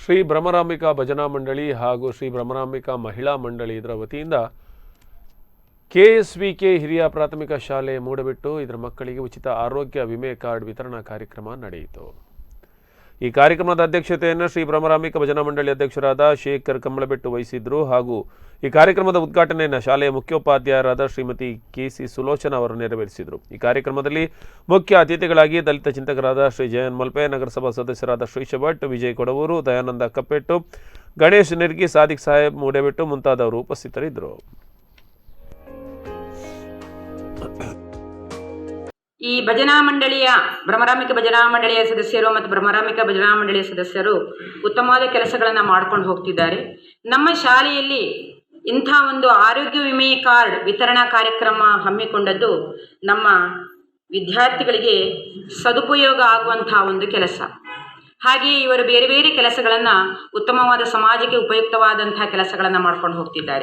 ಶ್ರೀ ಬ್ರಹ್ಮರಾಂಬಿಕಾ ಭಜನಾ ಮಂಡಳಿ ಹಾಗೂ ಶ್ರೀ ಬ್ರಹ್ಮರಾಂಬಿಕಾ ಮಹಿಳಾ ಮಂಡಳಿ ಇದರ ವತಿಯಿಂದ KSVK ಹಿರಿಯ ಪ್ರಾಥಮಿಕ ಶಾಲೆ ಮೂಡಬಿಟ್ಟು ಇದರ ಮಕ್ಕಳಿಗೆ ಉಚಿತ ಆರೋಗ್ಯ ವಿಮೆ ಕಾರ್ಡ್ ವಿತರಣಾ ಕಾರ್ಯಕ್ರಮ ನಡೆಯಿತು. ಈ ಕಾರ್ಯಕ್ರಮದ ಅಧ್ಯಕ್ಷತೆಯನ್ನು ಶ್ರೀ ಬ್ರಹ್ಮರಾಂಬಿಕಾ ಭಜನಾ ಮಂಡಳಿ ಅಧ್ಯಕ್ಷರಾದ ಶೇಖರ್ ಕಂಬಳಬೆಟ್ಟು ವಹಿಸಿದ್ರು ಹಾಗೂ ಈ ಕಾರ್ಯಕ್ರಮದ ಉದ್ಘಾಟನೆಯನ್ನು ಶಾಲೆಯ ಮುಖ್ಯೋಪಾಧ್ಯಾಯರಾದ ಶ್ರೀಮತಿ KC ಸುಲೋಚನಾ ಅವರು ನೆರವೇರಿಸಿದರು. ಈ ಕಾರ್ಯಕ್ರಮದಲ್ಲಿ ಮುಖ್ಯ ಅತಿಥಿಗಳಾಗಿ ದಲಿತ ಚಿಂತಕರಾದ ಶ್ರೀ ಜಯನ್ ಮಲ್ಪೆ, ನಗರಸಭಾ ಸದಸ್ಯರಾದ ಶ್ರೀಶ ಭಟ್, ವಿಜಯ್ ಕೊಡವೂರು, ದಯಾನಂದ ಕಪ್ಪೆಟ್ಟು, ಗಣೇಶ್ ನಿರ್ಗಿ, ಸಾದಿಕ್ ಸಾಹೇಬ್ ಮೂಡಬಿಟ್ಟು ಮುಂತಾದವರು ಉಪಸ್ಥಿತರಿದ್ದರು. ಈ ಭಜನಾ ಮಂಡಳಿಯ ಬ್ರಹ್ಮರಾಂಬಿಕಾ ಭಜನಾ ಮಂಡಳಿಯ ಸದಸ್ಯರು ಮತ್ತು ಬ್ರಹ್ಮರಾಂಬಿಕಾ ಭಜನಾ ಮಂಡಳಿಯ ಸದಸ್ಯರು ಉತ್ತಮವಾದ ಕೆಲಸಗಳನ್ನು ಮಾಡ್ಕೊಂಡು ಹೋಗ್ತಿದ್ದಾರೆ. ನಮ್ಮ ಶಾಲೆಯಲ್ಲಿ ಇಂಥ ಒಂದು ಆರೋಗ್ಯ ವಿಮೆ ಕಾರ್ಡ್ ವಿತರಣಾ ಕಾರ್ಯಕ್ರಮ ಹಮ್ಮಿಕೊಂಡದ್ದು ನಮ್ಮ ವಿದ್ಯಾರ್ಥಿಗಳಿಗೆ ಸದುಪಯೋಗ ಆಗುವಂಥ ಒಂದು ಕೆಲಸ. ಹಾಗೆಯೇ ಇವರು ಬೇರೆ ಬೇರೆ ಕೆಲಸಗಳನ್ನು ಉತ್ತಮವಾದ ಸಮಾಜಕ್ಕೆ ಉಪಯುಕ್ತವಾದಂಥ ಕೆಲಸಗಳನ್ನು ಮಾಡ್ಕೊಂಡು ಹೋಗ್ತಿದ್ದಾರೆ.